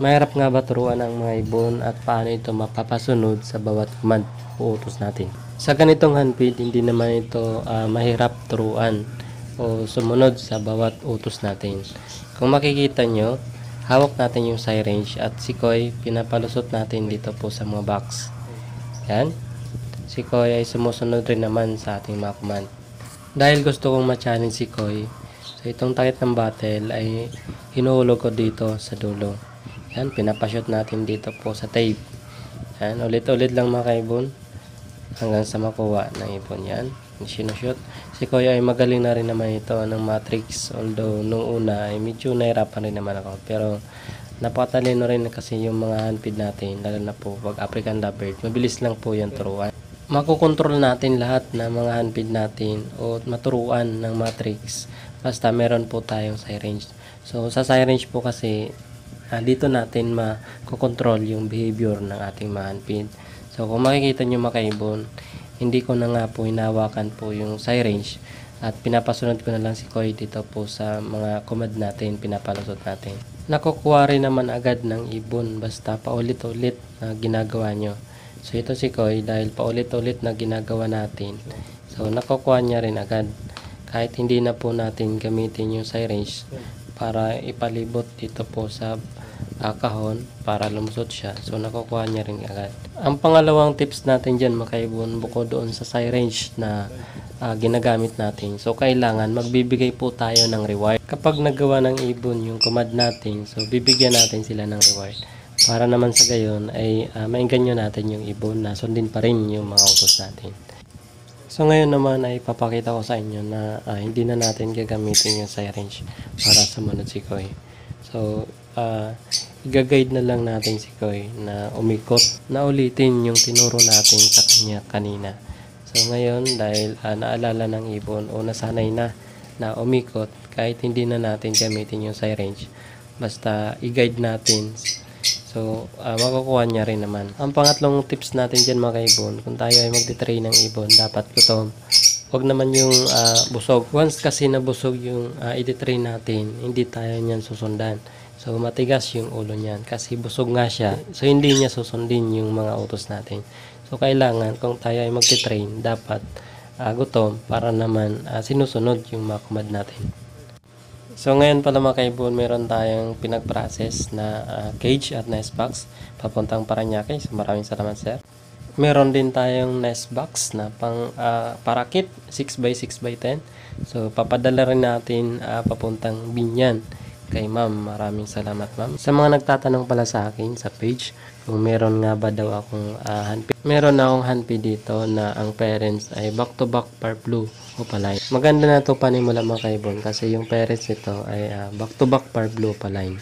Mahirap nga ba turuan ang mga ibon at paano ito mapapasunod sa bawat command o utos natin? Sa ganitong handpid, hindi naman ito mahirap turuan o sumunod sa bawat utos natin. Kung makikita nyo, hawak natin yung syringe at si Koy pinapalusot natin dito po sa mga box. Yan. Si Koy ay sumusunod rin naman sa ating mga command. Dahil gusto kong ma-challenge si Koy, so itong takip ng battle ay hinuhulog ko dito sa dulo. Yan, pinapashoot natin dito po sa tape. Yan, ulit-ulit lang mga kaibon hanggang sa makuha ng ibon. Yan, sinushoot. Si Koy ay magaling na rin naman ito ng matrix, although nung una ay medyo nahirapan rin naman ako, pero napatalino rin kasi yung mga handpid natin, lalo na po pag African Lovebird, mabilis lang po yung turuan. Makokontrol natin lahat ng mga handpid natin o maturuan ng matrix basta meron po tayong syringe. So sa syringe po kasi dito natin makokontrol yung behavior ng ating mga handpid. So kung makikita nyo mga kaibon, hindi ko na nga po hinawakan po yung syringe at pinapasunod ko na lang si Koy dito po sa mga command natin, pinapalusot natin. Nakukuha rin naman agad ng ibon basta paulit-ulit na ginagawa nyo. So ito si Koy, dahil paulit-ulit na ginagawa natin, so nakukuha niya rin agad kahit hindi na po natin gamitin yung syringe para ipalibot dito po sa kahon para lumusot siya. So nakukuha niya rin agad. Ang pangalawang tips natin dyan mga kaibon, bukod doon sa syringe na ginagamit natin, so kailangan magbibigay po tayo ng reward. Kapag nagawa ng ibon yung command natin, so bibigyan natin sila ng reward. Para naman sa gayon ay maengganyo natin yung ibon na sundin pa rin yung mga utos natin. So ngayon naman ay papakita ko sa inyo na hindi na natin gagamitin yung syringe para sumunod si Koy. So i-guide na lang natin si Koy na umikot na ulitin yung tinuro natin sa kanya kanina. So ngayon dahil naalala ng ibon o nasanay na umikot, kahit hindi na natin gamitin yung syringe, basta i-guide natin. So, makukuha niya rin naman. Ang pangatlong tips natin dyan mga kaibon, kung tayo ay magti-train ng ibon, dapat gutom. Huwag naman yung busog. Once kasi na busog yung i-train natin, hindi tayo niyan susundan. So, matigas yung ulo niyan kasi busog nga siya. So, hindi niya susundin yung mga utos natin. So, kailangan kung tayo ay magti-train, dapat gutom para naman sinusunod yung mga command natin. So ngayon pala mga kaibon, meron tayong pinag-process na cage at nest box papuntang Paranaque. So maraming salamat sir. Meron din tayong nest box na pang parakit 6x6x10. So papadala rin natin papuntang Binyan kay ma'am. Maraming salamat ma'am. Sa mga nagtatanong pala sa akin sa page kung meron nga ba daw akong handpid. Meron akong handpid dito na ang parents ay back to back par blue opaline. Maganda na to panimula mga kaibon kasi yung parents nito ay back to back par blue opaline.